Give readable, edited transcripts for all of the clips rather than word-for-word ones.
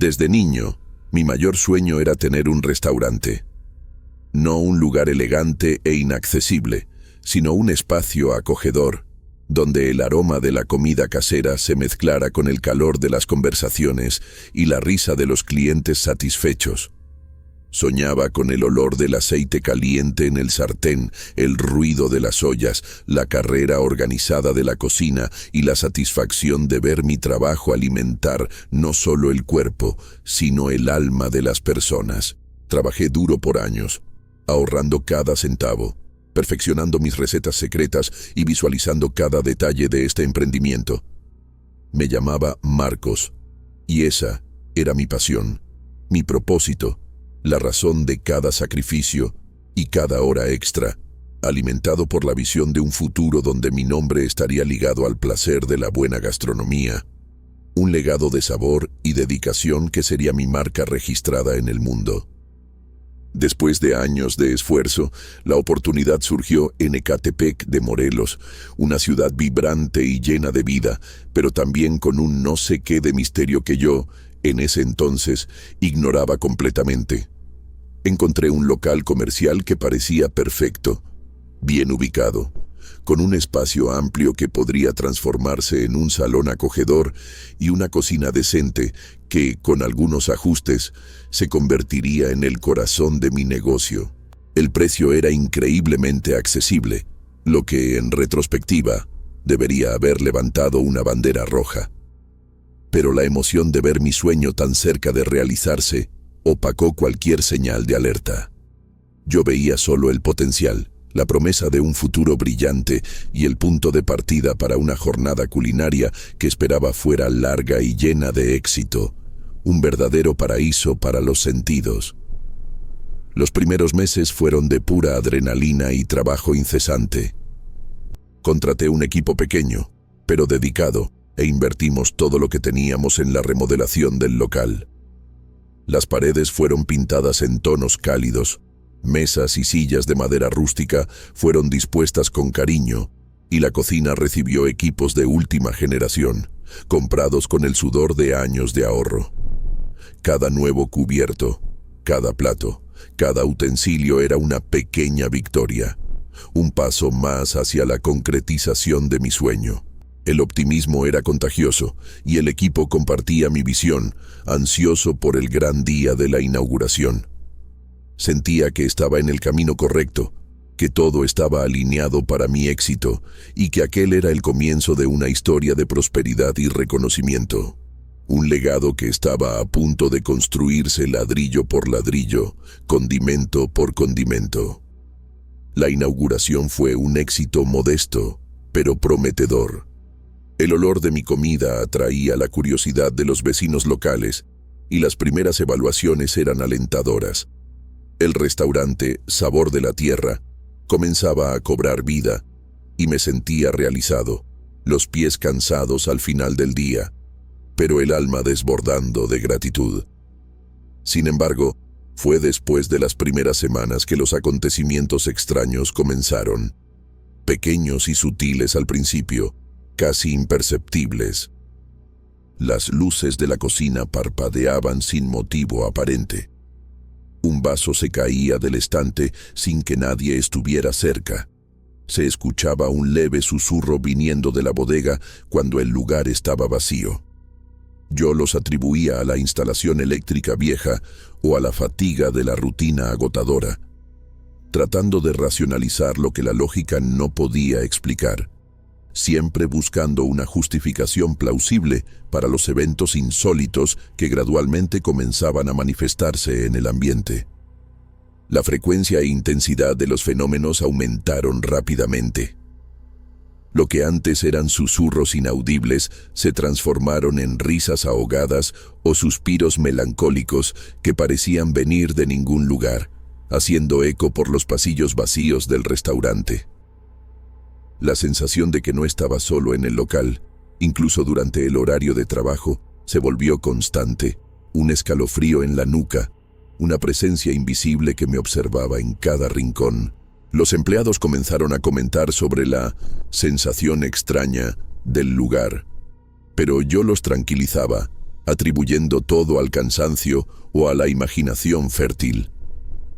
Desde niño, mi mayor sueño era tener un restaurante. No un lugar elegante e inaccesible, sino un espacio acogedor, donde el aroma de la comida casera se mezclara con el calor de las conversaciones y la risa de los clientes satisfechos. Soñaba con el olor del aceite caliente en el sartén, el ruido de las ollas, la carrera organizada de la cocina y la satisfacción de ver mi trabajo alimentar no solo el cuerpo, sino el alma de las personas. Trabajé duro por años, ahorrando cada centavo, perfeccionando mis recetas secretas y visualizando cada detalle de este emprendimiento. Me llamaba Marcos, y esa era mi pasión, mi propósito, la razón de cada sacrificio y cada hora extra, alimentado por la visión de un futuro donde mi nombre estaría ligado al placer de la buena gastronomía, un legado de sabor y dedicación que sería mi marca registrada en el mundo. Después de años de esfuerzo, la oportunidad surgió en Ecatepec de Morelos, una ciudad vibrante y llena de vida, pero también con un no sé qué de misterio que yo, en ese entonces, ignoraba completamente. Encontré un local comercial que parecía perfecto, bien ubicado, con un espacio amplio que podría transformarse en un salón acogedor y una cocina decente que, con algunos ajustes, se convertiría en el corazón de mi negocio. El precio era increíblemente accesible, lo que, en retrospectiva, debería haber levantado una bandera roja. Pero la emoción de ver mi sueño tan cerca de realizarse opacó cualquier señal de alerta. Yo veía solo el potencial, la promesa de un futuro brillante y el punto de partida para una jornada culinaria que esperaba fuera larga y llena de éxito, un verdadero paraíso para los sentidos. Los primeros meses fueron de pura adrenalina y trabajo incesante. Contraté un equipo pequeño, pero dedicado, e invertimos todo lo que teníamos en la remodelación del local. Las paredes fueron pintadas en tonos cálidos, mesas y sillas de madera rústica fueron dispuestas con cariño, y la cocina recibió equipos de última generación, comprados con el sudor de años de ahorro. Cada nuevo cubierto, cada plato, cada utensilio era una pequeña victoria, un paso más hacia la concretización de mi sueño. El optimismo era contagioso y el equipo compartía mi visión, ansioso por el gran día de la inauguración. Sentía que estaba en el camino correcto, que todo estaba alineado para mi éxito y que aquel era el comienzo de una historia de prosperidad y reconocimiento. Un legado que estaba a punto de construirse ladrillo por ladrillo, condimento por condimento. La inauguración fue un éxito modesto, pero prometedor. El olor de mi comida atraía la curiosidad de los vecinos locales y las primeras evaluaciones eran alentadoras. El restaurante Sabor de la Tierra comenzaba a cobrar vida y me sentía realizado, los pies cansados al final del día, pero el alma desbordando de gratitud. Sin embargo, fue después de las primeras semanas que los acontecimientos extraños comenzaron. Pequeños y sutiles al principio, casi imperceptibles. Las luces de la cocina parpadeaban sin motivo aparente. Un vaso se caía del estante sin que nadie estuviera cerca. Se escuchaba un leve susurro viniendo de la bodega cuando el lugar estaba vacío. Yo los atribuía a la instalación eléctrica vieja o a la fatiga de la rutina agotadora, tratando de racionalizar lo que la lógica no podía explicar, siempre buscando una justificación plausible para los eventos insólitos que gradualmente comenzaban a manifestarse en el ambiente. La frecuencia e intensidad de los fenómenos aumentaron rápidamente. Lo que antes eran susurros inaudibles se transformaron en risas ahogadas o suspiros melancólicos que parecían venir de ningún lugar, haciendo eco por los pasillos vacíos del restaurante. La sensación de que no estaba solo en el local, incluso durante el horario de trabajo, se volvió constante, un escalofrío en la nuca, una presencia invisible que me observaba en cada rincón. Los empleados comenzaron a comentar sobre la sensación extraña del lugar, pero yo los tranquilizaba, atribuyendo todo al cansancio o a la imaginación fértil.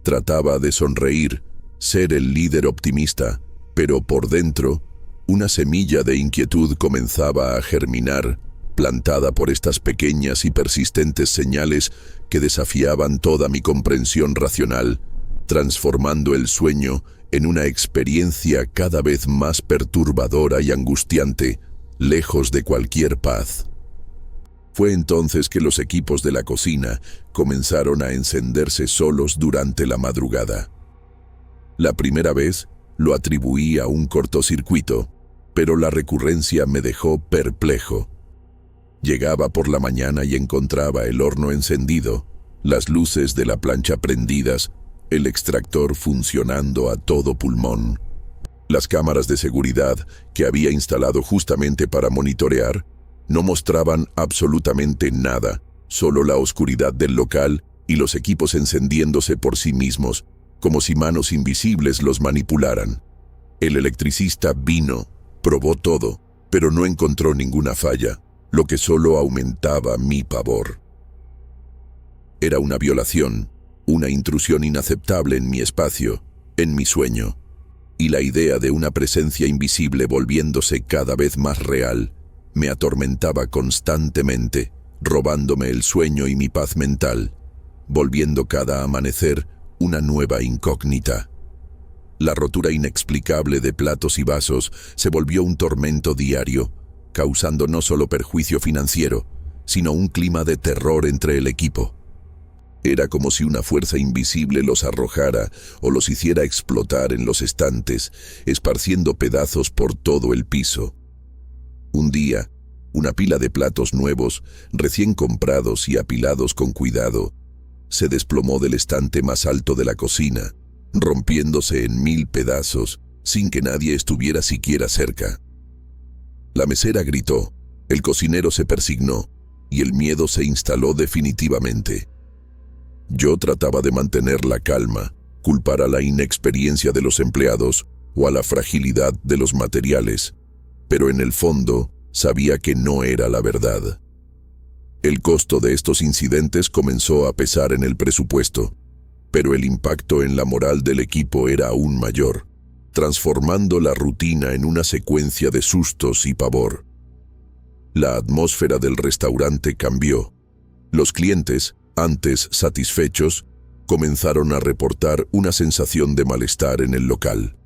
Trataba de sonreír, ser el líder optimista, pero por dentro, una semilla de inquietud comenzaba a germinar, plantada por estas pequeñas y persistentes señales que desafiaban toda mi comprensión racional, transformando el sueño en una experiencia cada vez más perturbadora y angustiante, lejos de cualquier paz. Fue entonces que los equipos de la cocina comenzaron a encenderse solos durante la madrugada. La primera vez lo atribuí a un cortocircuito, pero la recurrencia me dejó perplejo. Llegaba por la mañana y encontraba el horno encendido, las luces de la plancha prendidas, el extractor funcionando a todo pulmón. Las cámaras de seguridad que había instalado justamente para monitorear no mostraban absolutamente nada, solo la oscuridad del local y los equipos encendiéndose por sí mismos, como si manos invisibles los manipularan. El electricista vino, probó todo, pero no encontró ninguna falla, lo que solo aumentaba mi pavor. Era una violación, una intrusión inaceptable en mi espacio, en mi sueño, y la idea de una presencia invisible volviéndose cada vez más real me atormentaba constantemente, robándome el sueño y mi paz mental, volviendo cada amanecer una nueva incógnita. La rotura inexplicable de platos y vasos se volvió un tormento diario, causando no solo perjuicio financiero, sino un clima de terror entre el equipo. Era como si una fuerza invisible los arrojara o los hiciera explotar en los estantes, esparciendo pedazos por todo el piso. Un día, una pila de platos nuevos, recién comprados y apilados con cuidado, se desplomó del estante más alto de la cocina, rompiéndose en 1000 pedazos, sin que nadie estuviera siquiera cerca. La mesera gritó, el cocinero se persignó, y el miedo se instaló definitivamente. Yo trataba de mantener la calma, culpar a la inexperiencia de los empleados o a la fragilidad de los materiales, pero en el fondo sabía que no era la verdad. El costo de estos incidentes comenzó a pesar en el presupuesto, pero el impacto en la moral del equipo era aún mayor, transformando la rutina en una secuencia de sustos y pavor. La atmósfera del restaurante cambió. Los clientes, antes satisfechos, comenzaron a reportar una sensación de malestar en el local.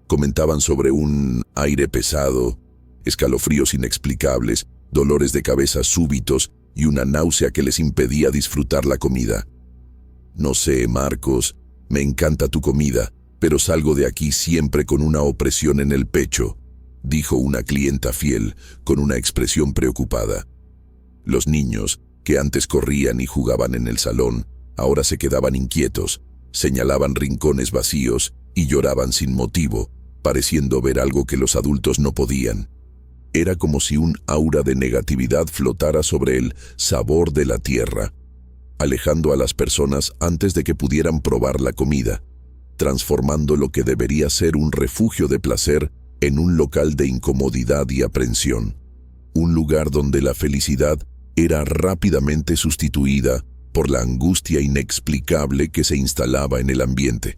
Comentaban sobre un aire pesado, escalofríos inexplicables, dolores de cabeza súbitos y una náusea que les impedía disfrutar la comida. No sé, Marcos, me encanta tu comida, pero salgo de aquí siempre con una opresión en el pecho, dijo una clienta fiel con una expresión preocupada. Los niños, que antes corrían y jugaban en el salón, ahora se quedaban inquietos, señalaban rincones vacíos y lloraban sin motivo, pareciendo ver algo que los adultos no podían. Era como si un aura de negatividad flotara sobre el sabor de la tierra, alejando a las personas antes de que pudieran probar la comida, transformando lo que debería ser un refugio de placer en un local de incomodidad y aprensión. Un lugar donde la felicidad era rápidamente sustituida por la angustia inexplicable que se instalaba en el ambiente.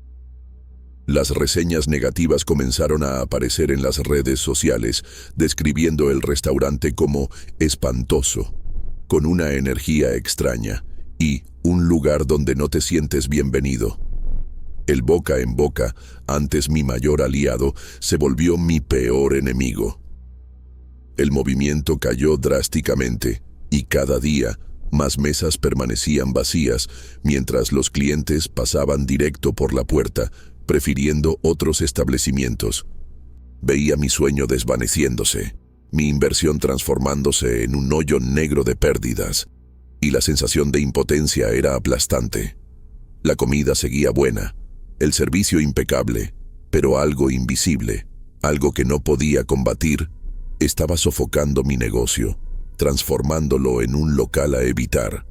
Las reseñas negativas comenzaron a aparecer en las redes sociales, describiendo el restaurante como espantoso, con una energía extraña y un lugar donde no te sientes bienvenido. El boca en boca, antes mi mayor aliado, se volvió mi peor enemigo. El movimiento cayó drásticamente y cada día más mesas permanecían vacías mientras los clientes pasaban directo por la puerta, prefiriendo otros establecimientos. Veía mi sueño desvaneciéndose, mi inversión transformándose en un hoyo negro de pérdidas, y la sensación de impotencia era aplastante. La comida seguía buena, el servicio impecable, pero algo invisible, algo que no podía combatir, estaba sofocando mi negocio, transformándolo en un local a evitar,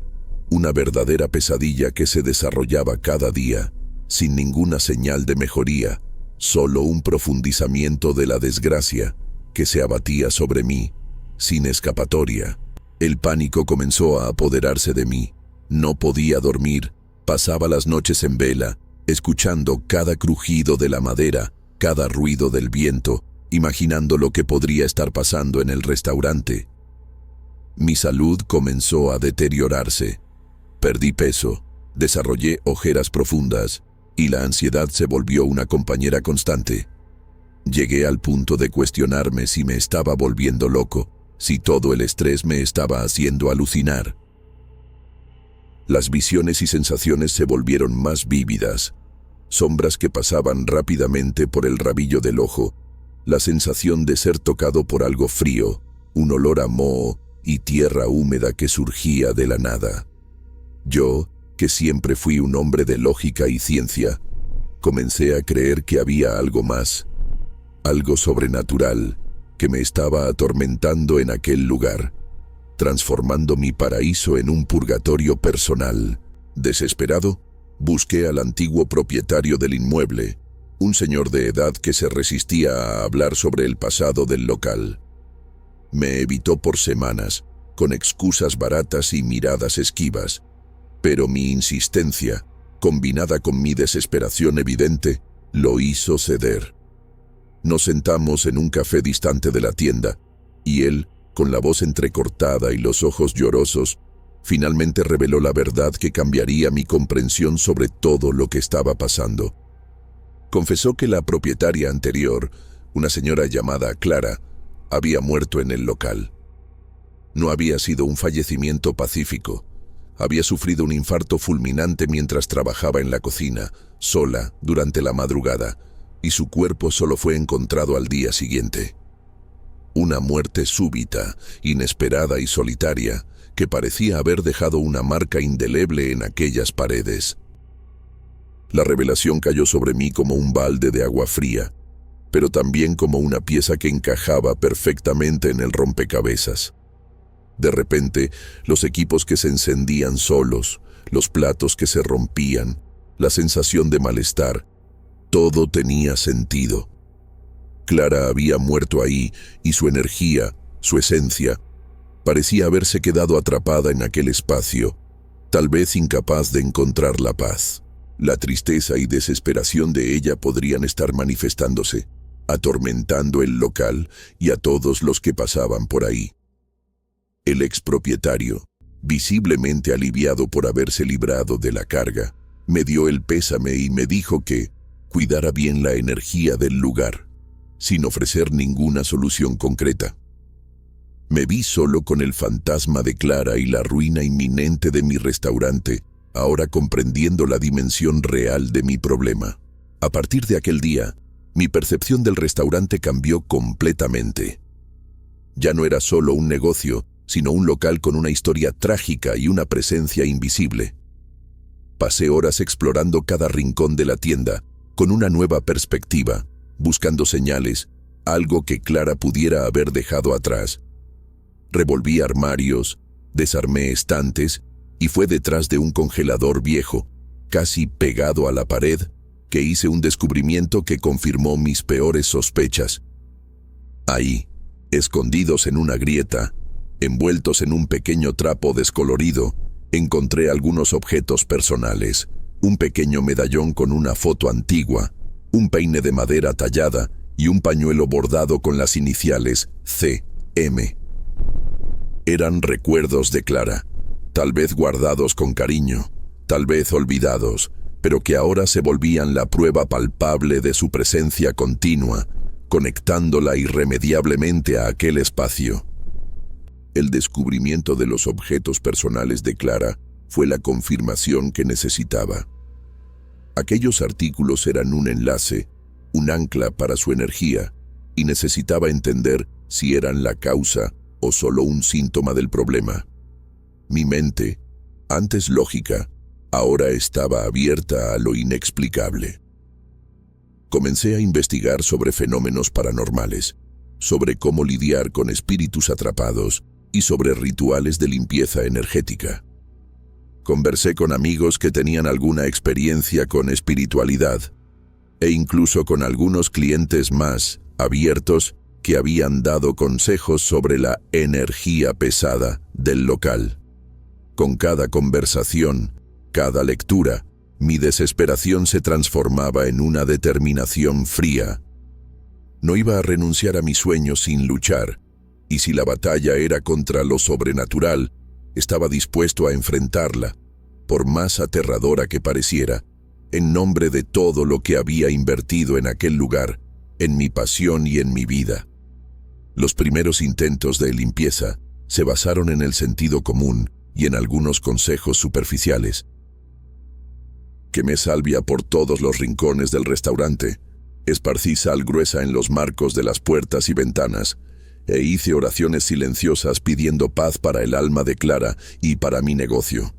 una verdadera pesadilla que se desarrollaba cada día, sin ninguna señal de mejoría, solo un profundizamiento de la desgracia que se abatía sobre mí, sin escapatoria. El pánico comenzó a apoderarse de mí. No podía dormir, pasaba las noches en vela, escuchando cada crujido de la madera, cada ruido del viento, imaginando lo que podría estar pasando en el restaurante. Mi salud comenzó a deteriorarse. Perdí peso, desarrollé ojeras profundas y la ansiedad se volvió una compañera constante. Llegué al punto de cuestionarme si me estaba volviendo loco, si todo el estrés me estaba haciendo alucinar. Las visiones y sensaciones se volvieron más vívidas, sombras que pasaban rápidamente por el rabillo del ojo, la sensación de ser tocado por algo frío, un olor a moho y tierra húmeda que surgía de la nada. Yo, que siempre fui un hombre de lógica y ciencia, comencé a creer que había algo más, algo sobrenatural, que me estaba atormentando en aquel lugar, transformando mi paraíso en un purgatorio personal. Desesperado, busqué al antiguo propietario del inmueble, un señor de edad que se resistía a hablar sobre el pasado del local. Me evitó por semanas, con excusas baratas y miradas esquivas, pero mi insistencia, combinada con mi desesperación evidente, lo hizo ceder. Nos sentamos en un café distante de la tienda, y él, con la voz entrecortada y los ojos llorosos, finalmente reveló la verdad que cambiaría mi comprensión sobre todo lo que estaba pasando. Confesó que la propietaria anterior, una señora llamada Clara, había muerto en el local. No había sido un fallecimiento pacífico. Había sufrido un infarto fulminante mientras trabajaba en la cocina, sola, durante la madrugada, y su cuerpo solo fue encontrado al día siguiente. Una muerte súbita, inesperada y solitaria, que parecía haber dejado una marca indeleble en aquellas paredes. La revelación cayó sobre mí como un balde de agua fría, pero también como una pieza que encajaba perfectamente en el rompecabezas. De repente, los equipos que se encendían solos, los platos que se rompían, la sensación de malestar, todo tenía sentido. Clara había muerto ahí y su energía, su esencia, parecía haberse quedado atrapada en aquel espacio, tal vez incapaz de encontrar la paz. La tristeza y desesperación de ella podrían estar manifestándose, atormentando el local y a todos los que pasaban por ahí. El expropietario, visiblemente aliviado por haberse librado de la carga, me dio el pésame y me dijo que cuidara bien la energía del lugar, sin ofrecer ninguna solución concreta. Me vi solo con el fantasma de Clara y la ruina inminente de mi restaurante, ahora comprendiendo la dimensión real de mi problema. A partir de aquel día, mi percepción del restaurante cambió completamente. Ya no era solo un negocio, sino un local con una historia trágica y una presencia invisible. Pasé horas explorando cada rincón de la tienda, con una nueva perspectiva, buscando señales, algo que Clara pudiera haber dejado atrás. Revolví armarios, desarmé estantes, y fue detrás de un congelador viejo, casi pegado a la pared, que hice un descubrimiento que confirmó mis peores sospechas. Ahí, escondidos en una grieta, envueltos en un pequeño trapo descolorido, encontré algunos objetos personales, un pequeño medallón con una foto antigua, un peine de madera tallada y un pañuelo bordado con las iniciales C.M. Eran recuerdos de Clara, tal vez guardados con cariño, tal vez olvidados, pero que ahora se volvían la prueba palpable de su presencia continua, conectándola irremediablemente a aquel espacio. El descubrimiento de los objetos personales de Clara fue la confirmación que necesitaba. Aquellos artículos eran un enlace, un ancla para su energía, y necesitaba entender si eran la causa o solo un síntoma del problema. Mi mente, antes lógica, ahora estaba abierta a lo inexplicable. Comencé a investigar sobre fenómenos paranormales, sobre cómo lidiar con espíritus atrapados y sobre rituales de limpieza energética. Conversé con amigos que tenían alguna experiencia con espiritualidad, e incluso con algunos clientes más abiertos que habían dado consejos sobre la energía pesada del local. Con cada conversación, cada lectura, mi desesperación se transformaba en una determinación fría. No iba a renunciar a mi sueño sin luchar, y si la batalla era contra lo sobrenatural, estaba dispuesto a enfrentarla, por más aterradora que pareciera, en nombre de todo lo que había invertido en aquel lugar, en mi pasión y en mi vida. Los primeros intentos de limpieza se basaron en el sentido común y en algunos consejos superficiales. Quemé salvia por todos los rincones del restaurante, esparcí sal gruesa en los marcos de las puertas y ventanas, e hice oraciones silenciosas pidiendo paz para el alma de Clara y para mi negocio.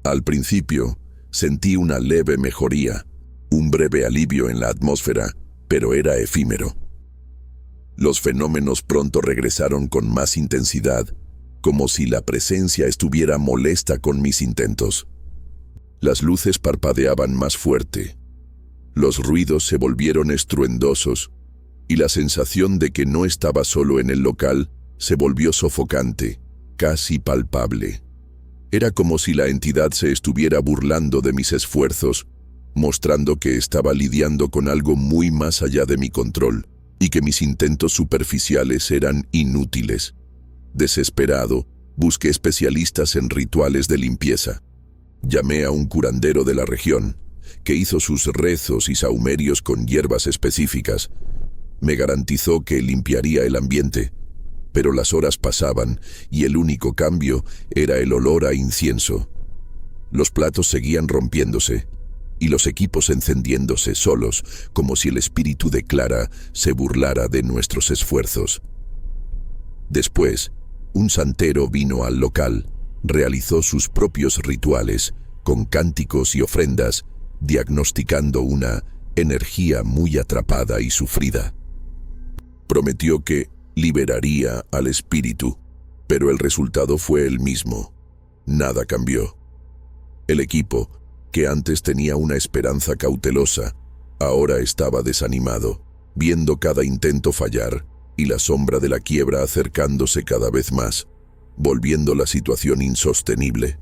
Al principio, sentí una leve mejoría, un breve alivio en la atmósfera, pero era efímero. Los fenómenos pronto regresaron con más intensidad, como si la presencia estuviera molesta con mis intentos. Las luces parpadeaban más fuerte, los ruidos se volvieron estruendosos, y la sensación de que no estaba solo en el local se volvió sofocante, casi palpable. Era como si la entidad se estuviera burlando de mis esfuerzos, mostrando que estaba lidiando con algo muy más allá de mi control, y que mis intentos superficiales eran inútiles. Desesperado, busqué especialistas en rituales de limpieza. Llamé a un curandero de la región, que hizo sus rezos y sahumerios con hierbas específicas. Me garantizó que limpiaría el ambiente, pero las horas pasaban y el único cambio era el olor a incienso. Los platos seguían rompiéndose y los equipos encendiéndose solos, como si el espíritu de Clara se burlara de nuestros esfuerzos. Después, un santero vino al local, realizó sus propios rituales, con cánticos y ofrendas, diagnosticando una energía muy atrapada y sufrida. Prometió que liberaría al espíritu, pero el resultado fue el mismo. Nada cambió. El equipo, que antes tenía una esperanza cautelosa, ahora estaba desanimado, viendo cada intento fallar y la sombra de la quiebra acercándose cada vez más, volviendo la situación insostenible.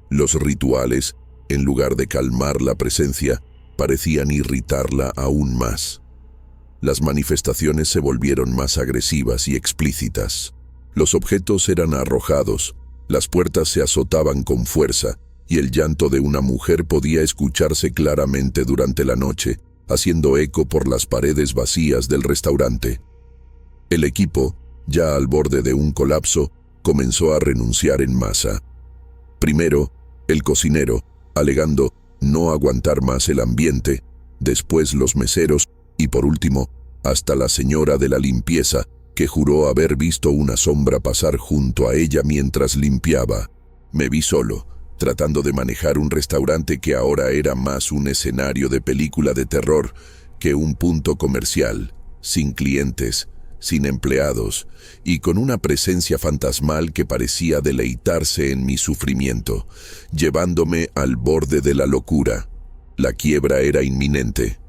Los rituales, en lugar de calmar la presencia, parecían irritarla aún más. Las manifestaciones se volvieron más agresivas y explícitas. Los objetos eran arrojados, las puertas se azotaban con fuerza, y el llanto de una mujer podía escucharse claramente durante la noche, haciendo eco por las paredes vacías del restaurante. El equipo, ya al borde de un colapso, comenzó a renunciar en masa. Primero, el cocinero, alegando no aguantar más el ambiente, después los meseros y por último, hasta la señora de la limpieza, que juró haber visto una sombra pasar junto a ella mientras limpiaba. Me vi solo, tratando de manejar un restaurante que ahora era más un escenario de película de terror que un punto comercial, sin clientes, sin empleados, y con una presencia fantasmal que parecía deleitarse en mi sufrimiento, llevándome al borde de la locura. La quiebra era inminente.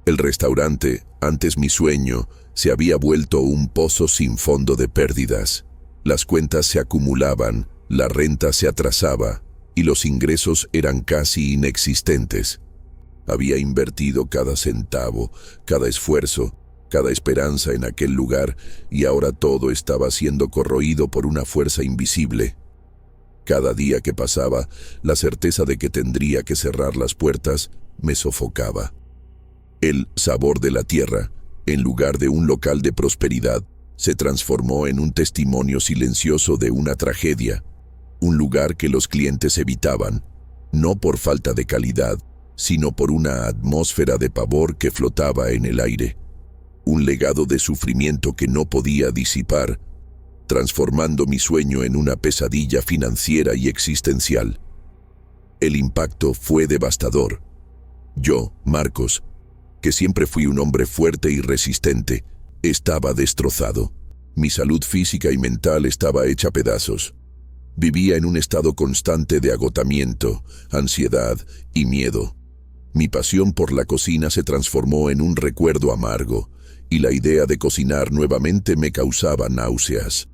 El restaurante, antes mi sueño, se había vuelto un pozo sin fondo de pérdidas. Las cuentas se acumulaban, la renta se atrasaba, y los ingresos eran casi inexistentes. Había invertido cada centavo, cada esfuerzo, cada esperanza en aquel lugar, y ahora todo estaba siendo corroído por una fuerza invisible. Cada día que pasaba, la certeza de que tendría que cerrar las puertas me sofocaba. El sabor de la tierra, en lugar de un local de prosperidad, se transformó en un testimonio silencioso de una tragedia, un lugar que los clientes evitaban, no por falta de calidad, sino por una atmósfera de pavor que flotaba en el aire. Un legado de sufrimiento que no podía disipar, transformando mi sueño en una pesadilla financiera y existencial. El impacto fue devastador. Yo, Marcos, que siempre fui un hombre fuerte y resistente, estaba destrozado. Mi salud física y mental estaba hecha pedazos. Vivía en un estado constante de agotamiento, ansiedad y miedo. Mi pasión por la cocina se transformó en un recuerdo amargo, y la idea de cocinar nuevamente me causaba náuseas.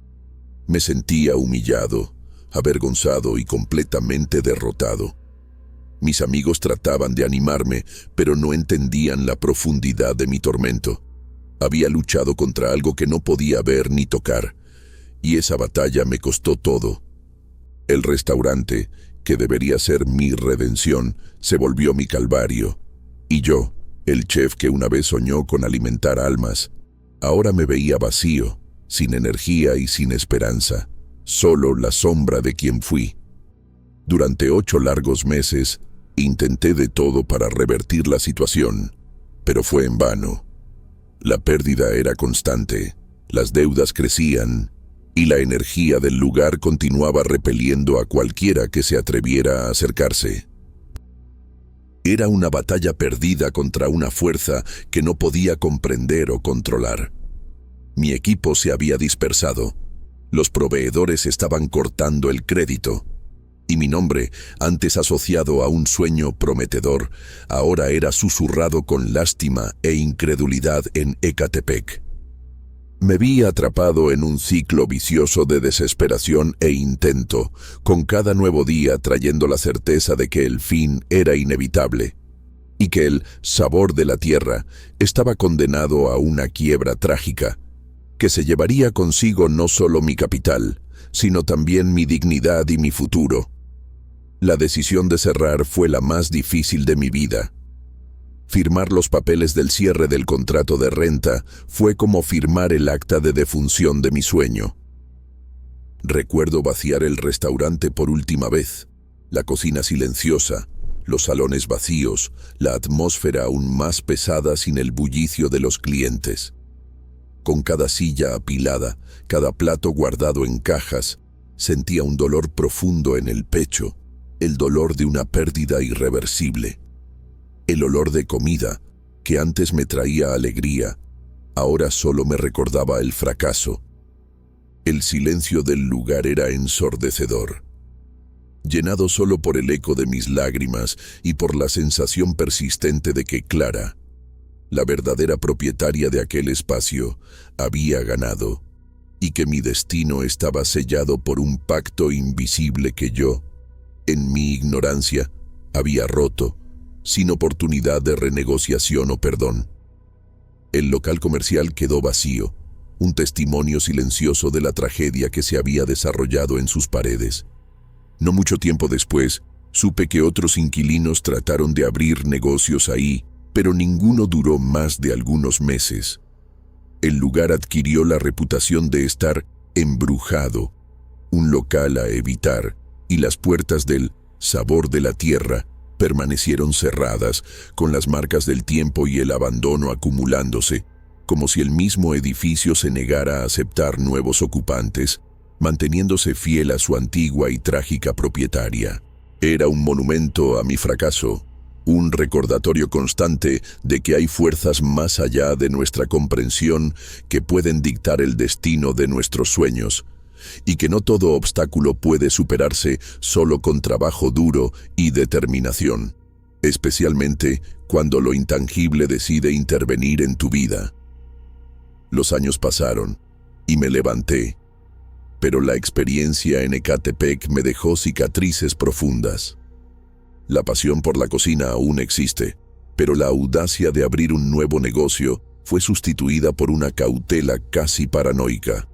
Me sentía humillado, avergonzado y completamente derrotado. Mis amigos trataban de animarme, pero no entendían la profundidad de mi tormento. Había luchado contra algo que no podía ver ni tocar, y esa batalla me costó todo. El restaurante, que debería ser mi redención, se volvió mi calvario. Y yo, el chef que una vez soñó con alimentar almas, ahora me veía vacío, sin energía y sin esperanza, solo la sombra de quien fui. Durante 8 largos meses, intenté de todo para revertir la situación, pero fue en vano. La pérdida era constante, las deudas crecían, y la energía del lugar continuaba repeliendo a cualquiera que se atreviera a acercarse. Era una batalla perdida contra una fuerza que no podía comprender o controlar. Mi equipo se había dispersado, los proveedores estaban cortando el crédito, y mi nombre, antes asociado a un sueño prometedor, ahora era susurrado con lástima e incredulidad en Ecatepec. Me vi atrapado en un ciclo vicioso de desesperación e intento, con cada nuevo día trayendo la certeza de que el fin era inevitable, y que el sabor de la tierra estaba condenado a una quiebra trágica, que se llevaría consigo no solo mi capital, sino también mi dignidad y mi futuro. La decisión de cerrar fue la más difícil de mi vida. Firmar los papeles del cierre del contrato de renta fue como firmar el acta de defunción de mi sueño. Recuerdo vaciar el restaurante por última vez, la cocina silenciosa, los salones vacíos, la atmósfera aún más pesada sin el bullicio de los clientes. Con cada silla apilada, cada plato guardado en cajas, sentía un dolor profundo en el pecho, el dolor de una pérdida irreversible. El olor de comida, que antes me traía alegría, ahora solo me recordaba el fracaso. El silencio del lugar era ensordecedor, llenado solo por el eco de mis lágrimas y por la sensación persistente de que Clara, la verdadera propietaria de aquel espacio, había ganado, y que mi destino estaba sellado por un pacto invisible que yo, en mi ignorancia, había roto, sin oportunidad de renegociación o perdón. El local comercial quedó vacío, un testimonio silencioso de la tragedia que se había desarrollado en sus paredes. No mucho tiempo después, supe que otros inquilinos trataron de abrir negocios ahí, pero ninguno duró más de algunos meses. El lugar adquirió la reputación de estar embrujado, un local a evitar, y las puertas del sabor de la tierra permanecieron cerradas, con las marcas del tiempo y el abandono acumulándose, como si el mismo edificio se negara a aceptar nuevos ocupantes, manteniéndose fiel a su antigua y trágica propietaria. Era un monumento a mi fracaso, un recordatorio constante de que hay fuerzas más allá de nuestra comprensión que pueden dictar el destino de nuestros sueños, y que no todo obstáculo puede superarse solo con trabajo duro y determinación, especialmente cuando lo intangible decide intervenir en tu vida. Los años pasaron y me levanté, pero la experiencia en Ecatepec me dejó cicatrices profundas. La pasión por la cocina aún existe, pero la audacia de abrir un nuevo negocio fue sustituida por una cautela casi paranoica.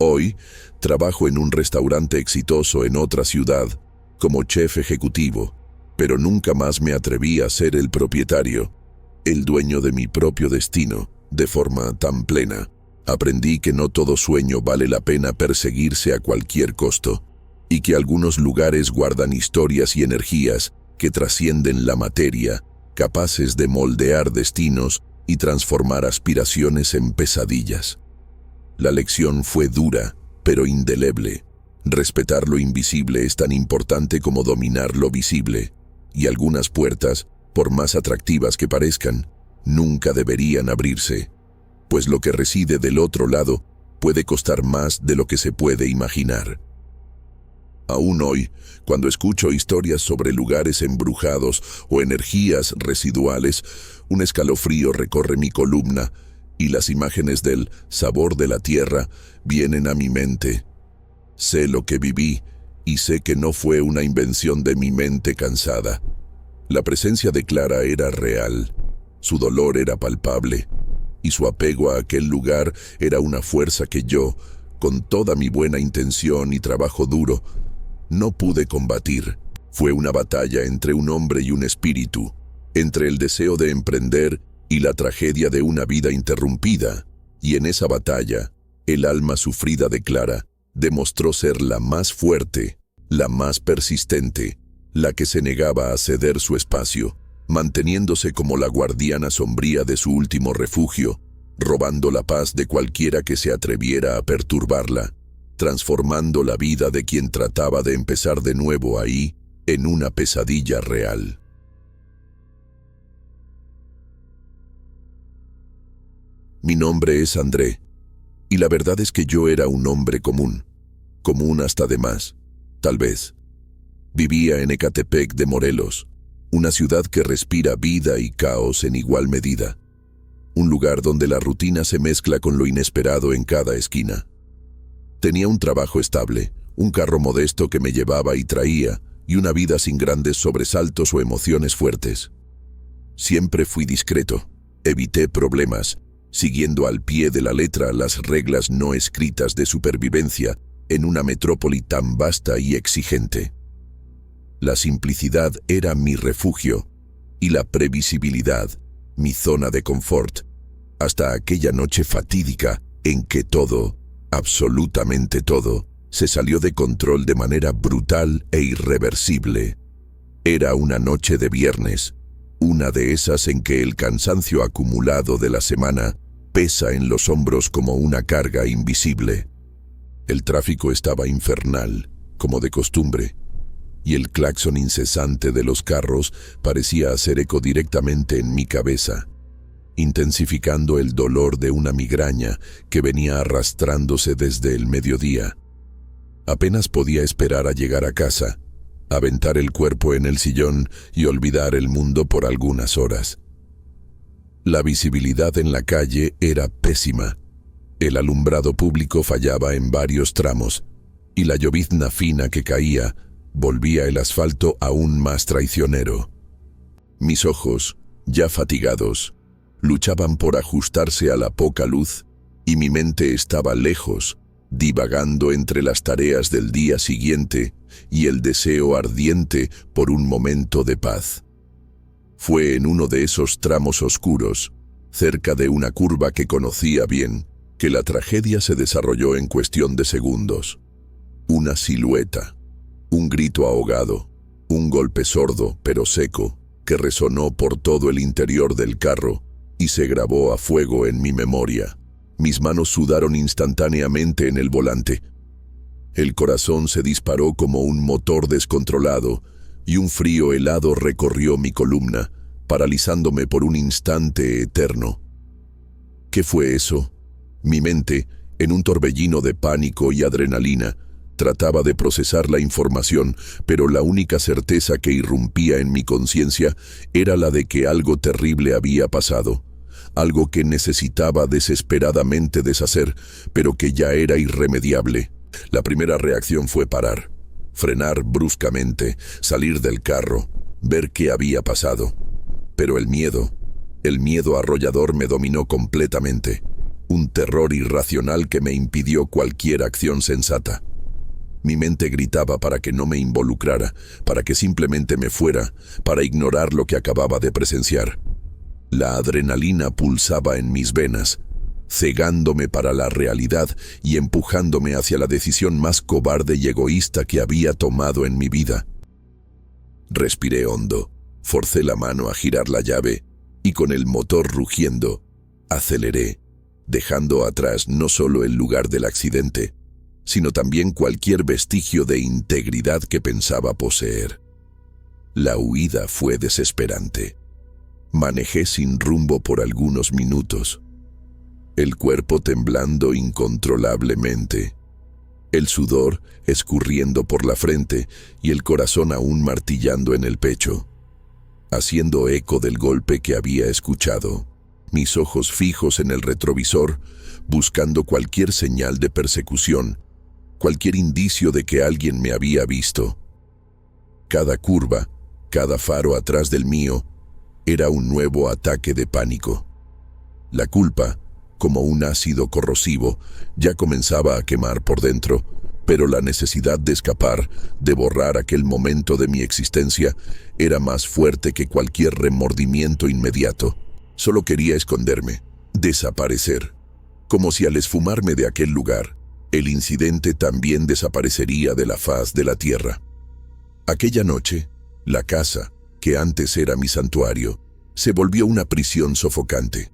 Hoy, trabajo en un restaurante exitoso en otra ciudad, como chef ejecutivo, pero nunca más me atreví a ser el propietario, el dueño de mi propio destino, de forma tan plena. Aprendí que no todo sueño vale la pena perseguirse a cualquier costo, y que algunos lugares guardan historias y energías que trascienden la materia, capaces de moldear destinos y transformar aspiraciones en pesadillas. La lección fue dura, pero indeleble. Respetar lo invisible es tan importante como dominar lo visible, y algunas puertas, por más atractivas que parezcan, nunca deberían abrirse, pues lo que reside del otro lado puede costar más de lo que se puede imaginar. Aún hoy, cuando escucho historias sobre lugares embrujados o energías residuales, un escalofrío recorre mi columna, y las imágenes del sabor de la tierra vienen a mi mente. Sé lo que viví y sé que no fue una invención de mi mente cansada. La presencia de Clara era real, su dolor era palpable y su apego a aquel lugar era una fuerza que yo, con toda mi buena intención y trabajo duro, no pude combatir. Fue una batalla entre un hombre y un espíritu, entre el deseo de emprender y la tragedia de una vida interrumpida, y en esa batalla, el alma sufrida de Clara demostró ser la más fuerte, la más persistente, la que se negaba a ceder su espacio, manteniéndose como la guardiana sombría de su último refugio, robando la paz de cualquiera que se atreviera a perturbarla, transformando la vida de quien trataba de empezar de nuevo ahí en una pesadilla real. Mi nombre es André, y la verdad es que yo era un hombre común hasta de más, tal vez. Vivía en Ecatepec de Morelos, una ciudad que respira vida y caos en igual medida. Un lugar donde la rutina se mezcla con lo inesperado en cada esquina. Tenía un trabajo estable, un carro modesto que me llevaba y traía, y una vida sin grandes sobresaltos o emociones fuertes. Siempre fui discreto, evité problemas, siguiendo al pie de la letra las reglas no escritas de supervivencia en una metrópoli tan vasta y exigente. La simplicidad era mi refugio y la previsibilidad mi zona de confort, hasta aquella noche fatídica en que todo, absolutamente todo, se salió de control de manera brutal e irreversible. Era una noche de viernes, una de esas en que el cansancio acumulado de la semana pesa en los hombros como una carga invisible. El tráfico estaba infernal, como de costumbre, y el claxon incesante de los carros parecía hacer eco directamente en mi cabeza, intensificando el dolor de una migraña que venía arrastrándose desde el mediodía. Apenas podía esperar a llegar a casa, aventar el cuerpo en el sillón y olvidar el mundo por algunas horas. La visibilidad en la calle era pésima. El alumbrado público fallaba en varios tramos, y la llovizna fina que caía volvía el asfalto aún más traicionero. Mis ojos, ya fatigados, luchaban por ajustarse a la poca luz, y mi mente estaba lejos, divagando entre las tareas del día siguiente y el deseo ardiente por un momento de paz. Fue en uno de esos tramos oscuros, cerca de una curva que conocía bien, que la tragedia se desarrolló en cuestión de segundos. Una silueta, un grito ahogado, un golpe sordo pero seco que resonó por todo el interior del carro y se grabó a fuego en mi memoria. Mis manos sudaron instantáneamente en el volante. El corazón se disparó como un motor descontrolado y un frío helado recorrió mi columna, paralizándome por un instante eterno. ¿Qué fue eso? Mi mente, en un torbellino de pánico y adrenalina, trataba de procesar la información, pero la única certeza que irrumpía en mi conciencia era la de que algo terrible había pasado, algo que necesitaba desesperadamente deshacer, pero que ya era irremediable. La primera reacción fue parar, frenar bruscamente, salir del carro, ver qué había pasado. Pero el miedo arrollador me dominó completamente. Un terror irracional que me impidió cualquier acción sensata. Mi mente gritaba para que no me involucrara, para que simplemente me fuera, para ignorar lo que acababa de presenciar. La adrenalina pulsaba en mis venas, cegándome para la realidad y empujándome hacia la decisión más cobarde y egoísta que había tomado en mi vida. Respiré hondo, forcé la mano a girar la llave y con el motor rugiendo, aceleré, dejando atrás no solo el lugar del accidente, sino también cualquier vestigio de integridad que pensaba poseer. La huida fue desesperante. Manejé sin rumbo por algunos minutos, el cuerpo temblando incontrolablemente, el sudor escurriendo por la frente y el corazón aún martillando en el pecho, haciendo eco del golpe que había escuchado. mis ojos fijos en el retrovisor, buscando cualquier señal de persecución, cualquier indicio de que alguien me había visto. Cada curva, cada faro atrás del mío, era un nuevo ataque de pánico. La culpa, como un ácido corrosivo, ya comenzaba a quemar por dentro, pero la necesidad de escapar, de borrar aquel momento de mi existencia, era más fuerte que cualquier remordimiento inmediato. Solo quería esconderme, desaparecer, como si al esfumarme de aquel lugar, el incidente también desaparecería de la faz de la tierra. Aquella noche, la casa, que antes era mi santuario, se volvió una prisión sofocante.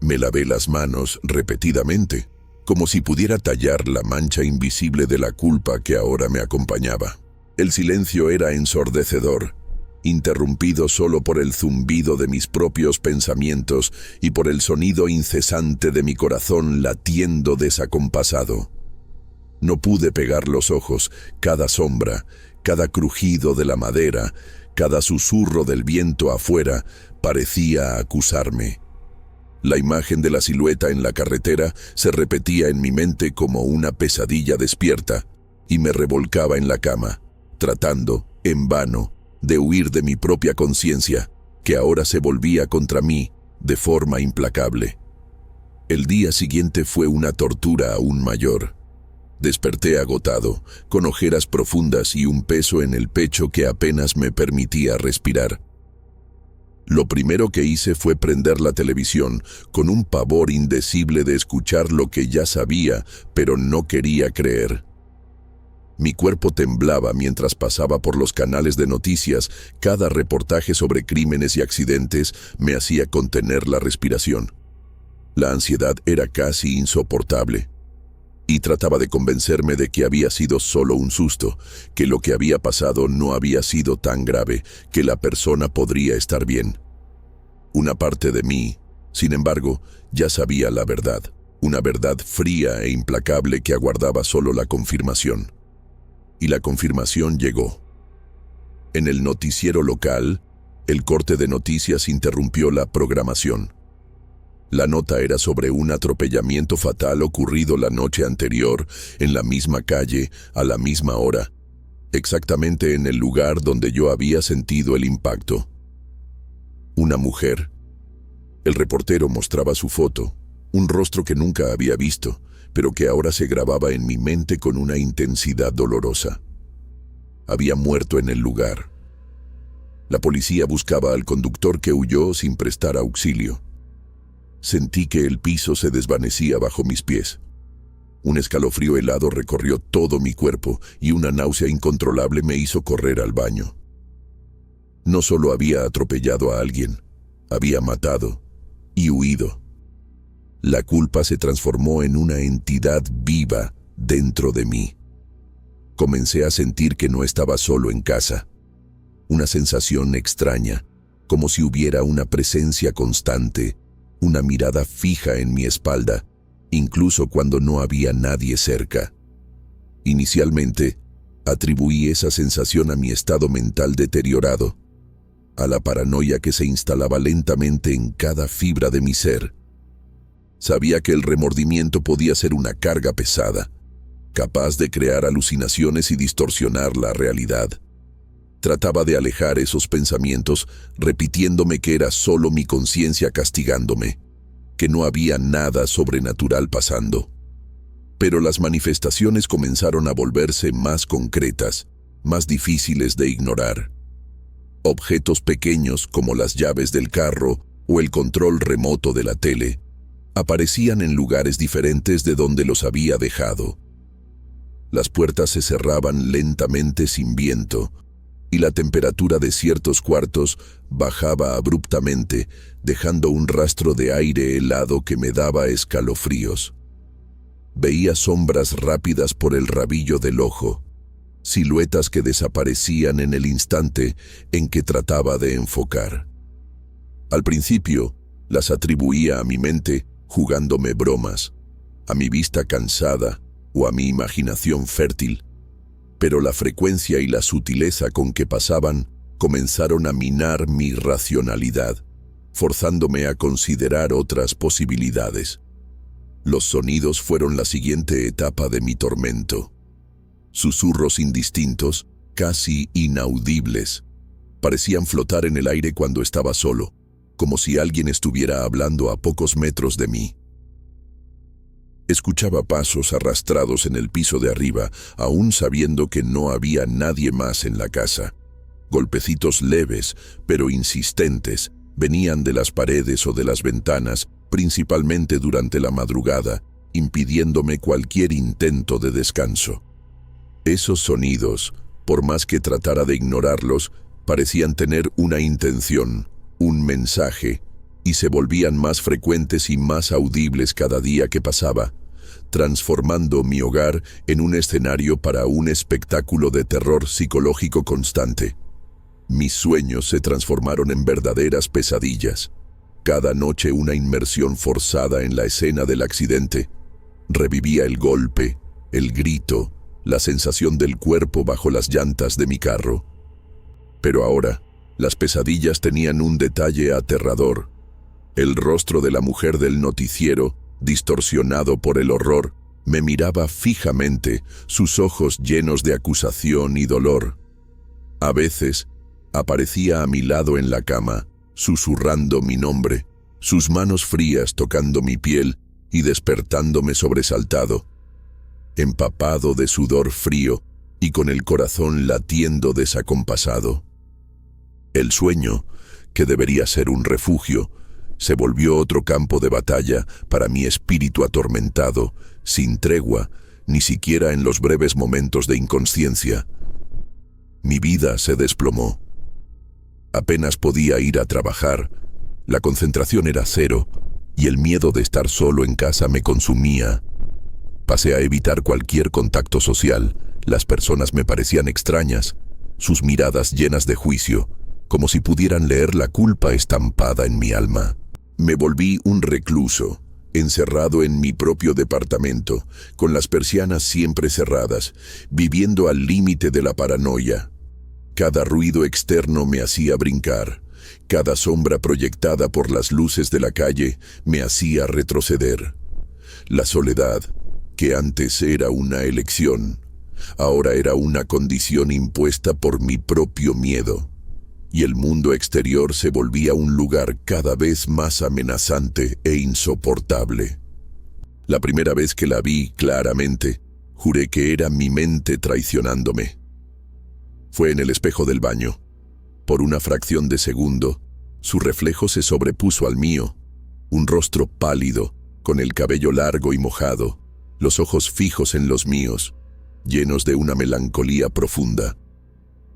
Me lavé las manos repetidamente, como si pudiera tallar la mancha invisible de la culpa que ahora me acompañaba. El silencio era ensordecedor, interrumpido solo por el zumbido de mis propios pensamientos y por el sonido incesante de mi corazón latiendo desacompasado. No pude pegar los ojos. Cada sombra, cada crujido de la madera, cada susurro del viento afuera parecía acusarme. La imagen de la silueta en la carretera se repetía en mi mente como una pesadilla despierta y me revolcaba en la cama, tratando, en vano, de huir de mi propia conciencia, que ahora se volvía contra mí de forma implacable. El día siguiente fue una tortura aún mayor. Desperté agotado, con ojeras profundas y un peso en el pecho que apenas me permitía respirar. Lo primero que hice fue prender la televisión, con un pavor indecible de escuchar lo que ya sabía, pero no quería creer. Mi cuerpo temblaba mientras pasaba por los canales de noticias. Cada reportaje sobre crímenes y accidentes me hacía contener la respiración. La ansiedad era casi insoportable. Y trataba de convencerme de que había sido solo un susto, que lo que había pasado no había sido tan grave, que la persona podría estar bien. Una parte de mí, sin embargo, ya sabía la verdad, una verdad fría e implacable que aguardaba solo la confirmación. Y la confirmación llegó. En el noticiero local, el corte de noticias interrumpió la programación. La nota era sobre un atropellamiento fatal ocurrido la noche anterior, en la misma calle, a la misma hora, exactamente en el lugar donde yo había sentido el impacto. Una mujer. El reportero mostraba su foto, un rostro que nunca había visto, pero que ahora se grababa en mi mente con una intensidad dolorosa. Había muerto en el lugar. La policía buscaba al conductor que huyó sin prestar auxilio. Sentí que el piso se desvanecía bajo mis pies. Un escalofrío helado recorrió todo mi cuerpo y una náusea incontrolable me hizo correr al baño. No solo había atropellado a alguien, había matado y huido. La culpa se transformó en una entidad viva dentro de mí. Comencé a sentir que no estaba solo en casa. Una sensación extraña, como si hubiera una presencia constante, una mirada fija en mi espalda, incluso cuando no había nadie cerca. Inicialmente, atribuí esa sensación a mi estado mental deteriorado, a la paranoia que se instalaba lentamente en cada fibra de mi ser. Sabía que el remordimiento podía ser una carga pesada, capaz de crear alucinaciones y distorsionar la realidad. Trataba de alejar esos pensamientos, repitiéndome que era solo mi conciencia castigándome, que no había nada sobrenatural pasando. Pero las manifestaciones comenzaron a volverse más concretas, más difíciles de ignorar. Objetos pequeños como las llaves del carro o el control remoto de la tele aparecían en lugares diferentes de donde los había dejado. Las puertas se cerraban lentamente sin viento, y la temperatura de ciertos cuartos bajaba abruptamente, dejando un rastro de aire helado que me daba escalofríos. Veía sombras rápidas por el rabillo del ojo, siluetas que desaparecían en el instante en que trataba de enfocar. Al principio, las atribuía a mi mente, jugándome bromas, a mi vista cansada o a mi imaginación fértil, pero la frecuencia y la sutileza con que pasaban comenzaron a minar mi racionalidad. forzándome a considerar otras posibilidades. Los sonidos fueron la siguiente etapa de mi tormento. Susurros indistintos, casi inaudibles, parecían flotar en el aire cuando estaba solo, como si alguien estuviera hablando a pocos metros de mí. Escuchaba pasos arrastrados en el piso de arriba, aún sabiendo que no había nadie más en la casa. Golpecitos leves, pero insistentes, venían de las paredes o de las ventanas, principalmente durante la madrugada, impidiéndome cualquier intento de descanso. Esos sonidos, por más que tratara de ignorarlos, parecían tener una intención, un mensaje, y se volvían más frecuentes y más audibles cada día que pasaba, transformando mi hogar en un escenario para un espectáculo de terror psicológico constante. Mis sueños se transformaron en verdaderas pesadillas. Cada noche una inmersión forzada en la escena del accidente. Revivía el golpe, el grito, la sensación del cuerpo bajo las llantas de mi carro. Pero ahora, las pesadillas tenían un detalle aterrador. El rostro de la mujer del noticiero, distorsionado por el horror, me miraba fijamente, sus ojos llenos de acusación y dolor. A veces, aparecía a mi lado en la cama, susurrando mi nombre, sus manos frías tocando mi piel y despertándome sobresaltado, empapado de sudor frío y con el corazón latiendo desacompasado. El sueño, que debería ser un refugio, se volvió otro campo de batalla para mi espíritu atormentado, sin tregua, ni siquiera en los breves momentos de inconsciencia. Mi vida se desplomó. Apenas podía ir a trabajar, la concentración era cero y el miedo de estar solo en casa me consumía. Pasé a evitar cualquier contacto social, las personas me parecían extrañas, sus miradas llenas de juicio, como si pudieran leer la culpa estampada en mi alma. Me volví un recluso, encerrado en mi propio departamento, con las persianas siempre cerradas, viviendo al límite de la paranoia. Cada ruido externo me hacía brincar, cada sombra proyectada por las luces de la calle me hacía retroceder. La soledad, que antes era una elección, ahora era una condición impuesta por mi propio miedo, y el mundo exterior se volvía un lugar cada vez más amenazante e insoportable. La primera vez que la vi claramente, juré que era mi mente traicionándome. Fue en el espejo del baño. Por una fracción de segundo, su reflejo se sobrepuso al mío, un rostro pálido, con el cabello largo y mojado, los ojos fijos en los míos, llenos de una melancolía profunda.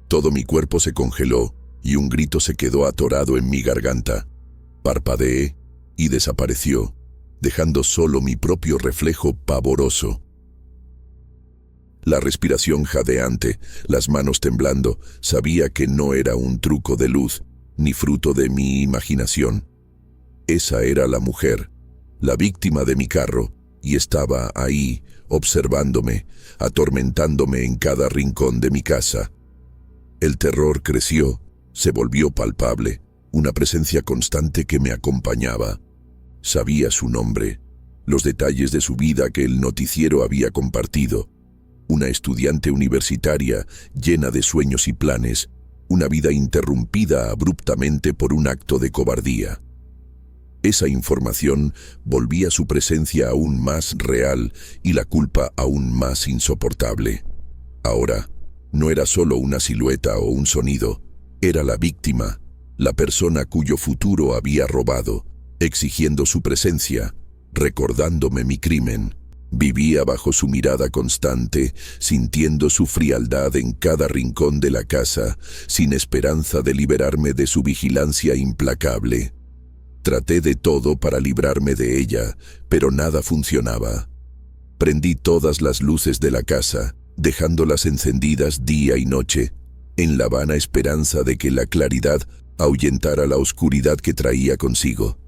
Todo mi cuerpo se congeló y un grito se quedó atorado en mi garganta. Parpadeé y desapareció, dejando solo mi propio reflejo pavoroso. La respiración jadeante, las manos temblando, sabía que no era un truco de luz, ni fruto de mi imaginación. Esa era la mujer, la víctima de mi carro, y estaba ahí, observándome, atormentándome en cada rincón de mi casa. El terror creció, se volvió palpable, una presencia constante que me acompañaba. Sabía su nombre, los detalles de su vida que el noticiero había compartido. Una estudiante universitaria llena de sueños y planes, una vida interrumpida abruptamente por un acto de cobardía. Esa información volvía su presencia aún más real y la culpa aún más insoportable. Ahora, no era solo una silueta o un sonido, era la víctima, la persona cuyo futuro había robado, exigiendo su presencia, recordándome mi crimen. Vivía bajo su mirada constante, sintiendo su frialdad en cada rincón de la casa, sin esperanza de liberarme de su vigilancia implacable. Traté de todo para librarme de ella, pero nada funcionaba. Prendí todas las luces de la casa, dejándolas encendidas día y noche, en la vana esperanza de que la claridad ahuyentara la oscuridad que traía consigo.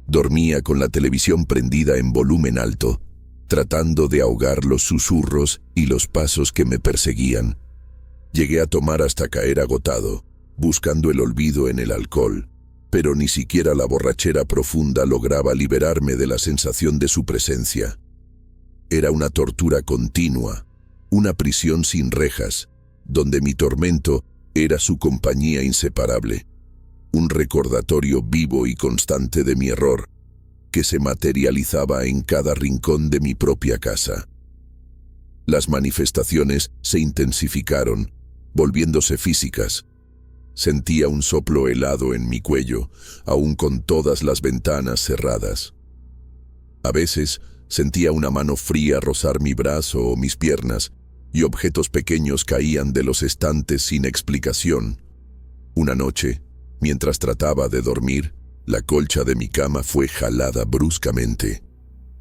Dormía con la televisión prendida en volumen alto, tratando de ahogar los susurros y los pasos que me perseguían. Llegué a tomar hasta caer agotado, buscando el olvido en el alcohol, pero ni siquiera la borrachera profunda lograba liberarme de la sensación de su presencia. Era una tortura continua, una prisión sin rejas, donde mi tormento era su compañía inseparable, un recordatorio vivo y constante de mi error, que se materializaba en cada rincón de mi propia casa. Las manifestaciones se intensificaron, volviéndose físicas. Sentía un soplo helado en mi cuello, aún con todas las ventanas cerradas. A veces sentía una mano fría rozar mi brazo o mis piernas, y objetos pequeños caían de los estantes sin explicación. Una noche, mientras trataba de dormir, la colcha de mi cama fue jalada bruscamente,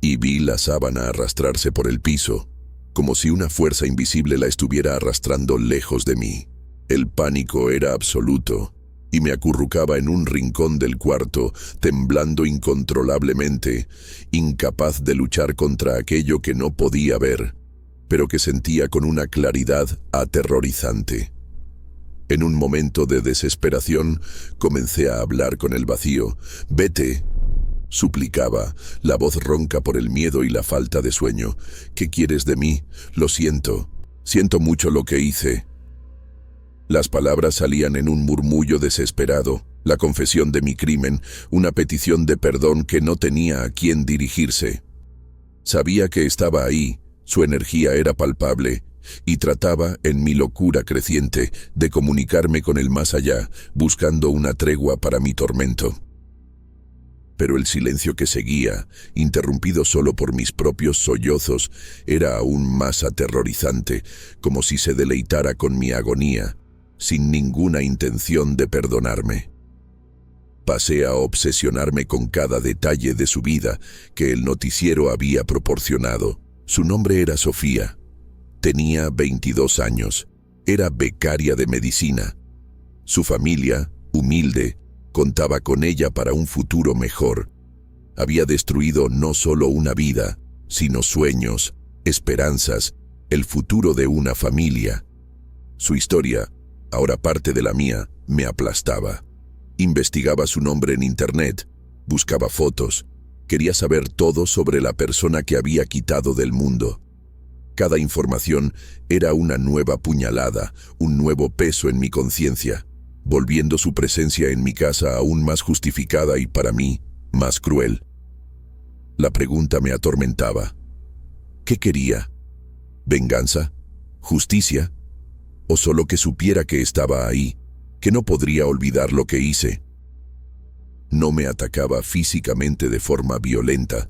y vi la sábana arrastrarse por el piso, como si una fuerza invisible la estuviera arrastrando lejos de mí. El pánico era absoluto, y me acurrucaba en un rincón del cuarto, temblando incontrolablemente, incapaz de luchar contra aquello que no podía ver, pero que sentía con una claridad aterrorizante. En un momento de desesperación, comencé a hablar con el vacío. «Vete», suplicaba, la voz ronca por el miedo y la falta de sueño. «¿Qué quieres de mí? Lo siento. Siento mucho lo que hice». Las palabras salían en un murmullo desesperado, la confesión de mi crimen, una petición de perdón que no tenía a quién dirigirse. Sabía que estaba ahí, su energía era palpable, y trataba, en mi locura creciente, de comunicarme con el más allá, buscando una tregua para mi tormento. Pero el silencio que seguía, interrumpido solo por mis propios sollozos, era aún más aterrorizante, como si se deleitara con mi agonía, sin ninguna intención de perdonarme. Pasé a obsesionarme con cada detalle de su vida que el noticiero había proporcionado. Su nombre era Sofía. Tenía 22 años. Era becaria de medicina. Su familia, humilde, contaba con ella para un futuro mejor. Había destruido no solo una vida, sino sueños, esperanzas, el futuro de una familia. Su historia, ahora parte de la mía, me aplastaba. Investigaba su nombre en internet, buscaba fotos, quería saber todo sobre la persona que había quitado del mundo. Cada información era una nueva puñalada, un nuevo peso en mi conciencia, volviendo su presencia en mi casa aún más justificada y, para mí, más cruel. La pregunta me atormentaba. ¿Qué quería? ¿Venganza? ¿Justicia? ¿O solo que supiera que estaba ahí, que no podría olvidar lo que hice? No me atacaba físicamente de forma violenta,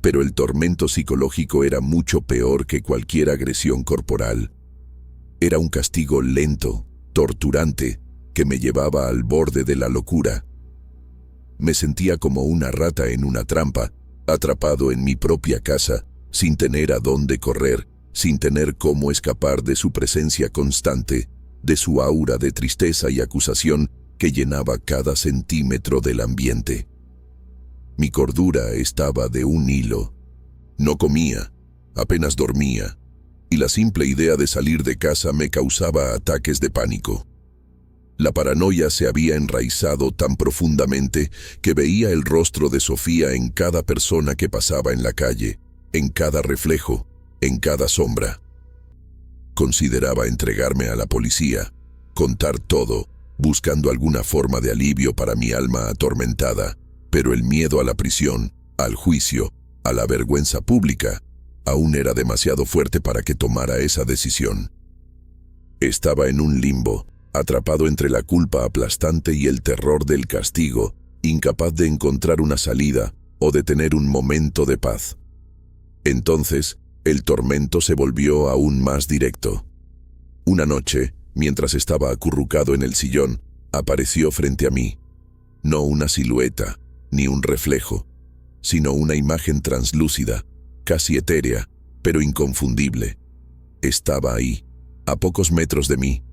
pero el tormento psicológico era mucho peor que cualquier agresión corporal. Era un castigo lento, torturante, que me llevaba al borde de la locura. Me sentía como una rata en una trampa, atrapado en mi propia casa, sin tener a dónde correr, sin tener cómo escapar de su presencia constante, de su aura de tristeza y acusación que llenaba cada centímetro del ambiente. Mi cordura estaba de un hilo. No comía, apenas dormía, y la simple idea de salir de casa me causaba ataques de pánico. La paranoia se había enraizado tan profundamente que veía el rostro de Sofía en cada persona que pasaba en la calle, en cada reflejo, en cada sombra. Consideraba entregarme a la policía, contar todo, buscando alguna forma de alivio para mi alma atormentada, pero el miedo a la prisión, al juicio, a la vergüenza pública, aún era demasiado fuerte para que tomara esa decisión. Estaba en un limbo, atrapado entre la culpa aplastante y el terror del castigo, incapaz de encontrar una salida o de tener un momento de paz. Entonces, el tormento se volvió aún más directo. Una noche, mientras estaba acurrucado en el sillón, apareció frente a mí. No una silueta, ni un reflejo, sino una imagen translúcida, casi etérea, pero inconfundible. Estaba ahí, a pocos metros de mí,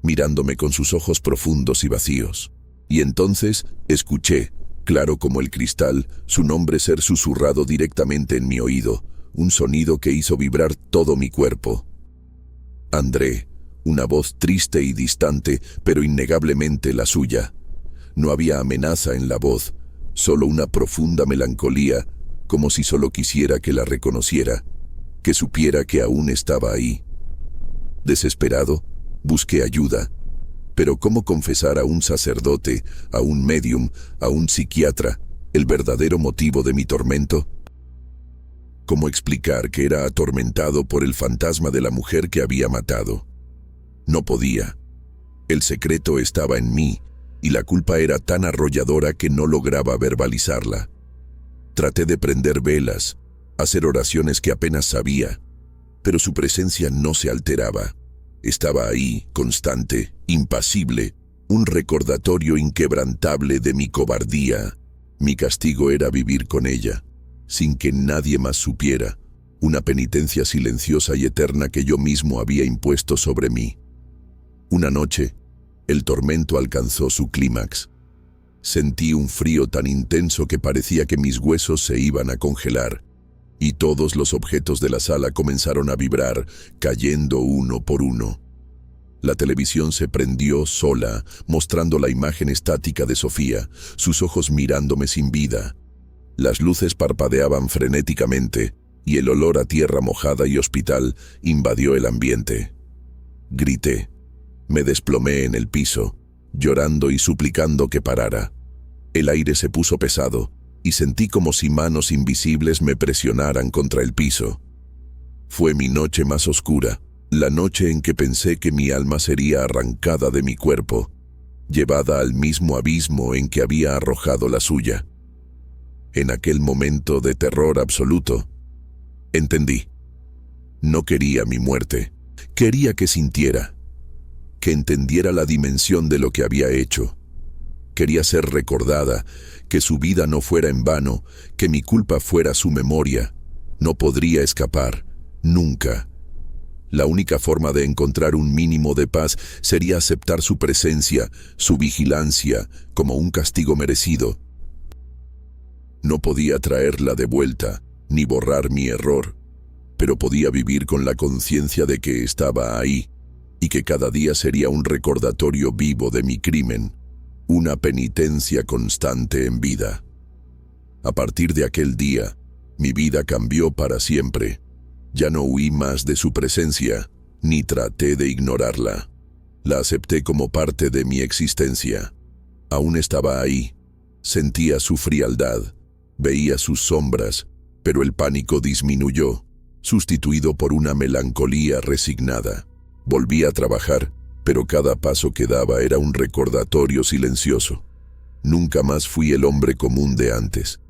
mirándome con sus ojos profundos y vacíos. Y entonces escuché, claro como el cristal, su nombre ser susurrado directamente en mi oído, un sonido que hizo vibrar todo mi cuerpo. André, una voz triste y distante, pero innegablemente la suya. No había amenaza en la voz, solo una profunda melancolía, como si solo quisiera que la reconociera, que supiera que aún estaba ahí. Desesperado, busqué ayuda. Pero ¿cómo confesar a un sacerdote, a un médium, a un psiquiatra, el verdadero motivo de mi tormento? ¿Cómo explicar que era atormentado por el fantasma de la mujer que había matado? No podía. El secreto estaba en mí, y la culpa era tan arrolladora que no lograba verbalizarla. Traté de prender velas, hacer oraciones que apenas sabía, pero su presencia no se alteraba. Estaba ahí, constante, impasible, un recordatorio inquebrantable de mi cobardía. Mi castigo era vivir con ella, sin que nadie más supiera, una penitencia silenciosa y eterna que yo mismo había impuesto sobre mí. Una noche, el tormento alcanzó su clímax. Sentí un frío tan intenso que parecía que mis huesos se iban a congelar, y todos los objetos de la sala comenzaron a vibrar, cayendo uno por uno. La televisión se prendió sola, mostrando la imagen estática de Sofía, sus ojos mirándome sin vida. Las luces parpadeaban frenéticamente, y el olor a tierra mojada y hospital invadió el ambiente. Grité. Me desplomé en el piso, llorando y suplicando que parara. El aire se puso pesado, y sentí como si manos invisibles me presionaran contra el piso. Fue mi noche más oscura, la noche en que pensé que mi alma sería arrancada de mi cuerpo, llevada al mismo abismo en que había arrojado la suya. En aquel momento de terror absoluto, entendí. No quería mi muerte, quería que sintiera, que entendiera la dimensión de lo que había hecho. Quería ser recordada, que su vida no fuera en vano, que mi culpa fuera su memoria. No podría escapar, nunca. La única forma de encontrar un mínimo de paz sería aceptar su presencia, su vigilancia, como un castigo merecido. No podía traerla de vuelta, ni borrar mi error, pero podía vivir con la conciencia de que estaba ahí, y que cada día sería un recordatorio vivo de mi crimen, una penitencia constante en vida. A partir de aquel día, mi vida cambió para siempre. Ya no huí más de su presencia, ni traté de ignorarla. La acepté como parte de mi existencia. Aún estaba ahí, sentía su frialdad, veía sus sombras, pero el pánico disminuyó, sustituido por una melancolía resignada. Volví a trabajar, pero cada paso que daba era un recordatorio silencioso. Nunca más fui el hombre común de antes.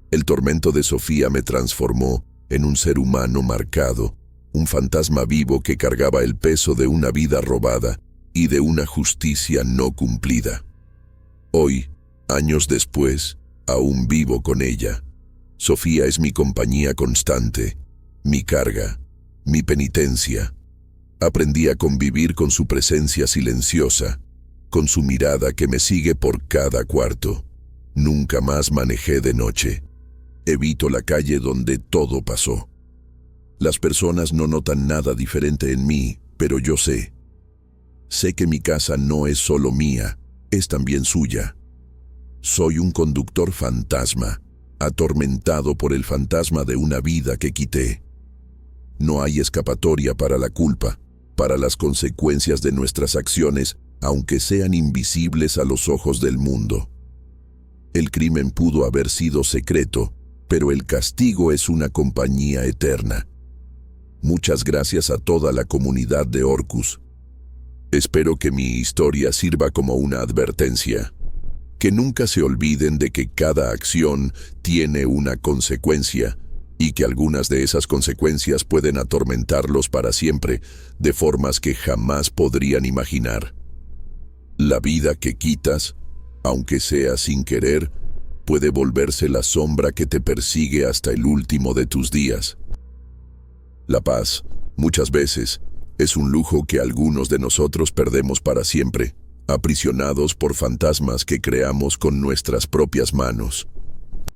El tormento de Sofía me transformó en un ser humano marcado, un fantasma vivo que cargaba el peso de una vida robada y de una justicia no cumplida. Hoy, años después, aún vivo con ella. Sofía es mi compañía constante, mi carga, mi penitencia. Aprendí a convivir con su presencia silenciosa, con su mirada que me sigue por cada cuarto. Nunca más manejé de noche. Evito la calle donde todo pasó. Las personas no notan nada diferente en mí, pero yo sé. Sé que mi casa no es solo mía, es también suya. Soy un conductor fantasma, atormentado por el fantasma de una vida que quité. No hay escapatoria para la culpa, para las consecuencias de nuestras acciones, aunque sean invisibles a los ojos del mundo. El crimen pudo haber sido secreto, pero el castigo es una compañía eterna. Muchas gracias a toda la comunidad de Orcus. Espero que mi historia sirva como una advertencia. Que nunca se olviden de que cada acción tiene una consecuencia y que algunas de esas consecuencias pueden atormentarlos para siempre de formas que jamás podrían imaginar. La vida que quitas, aunque sea sin querer, puede volverse la sombra que te persigue hasta el último de tus días. La paz, muchas veces, es un lujo que algunos de nosotros perdemos para siempre, aprisionados por fantasmas que creamos con nuestras propias manos.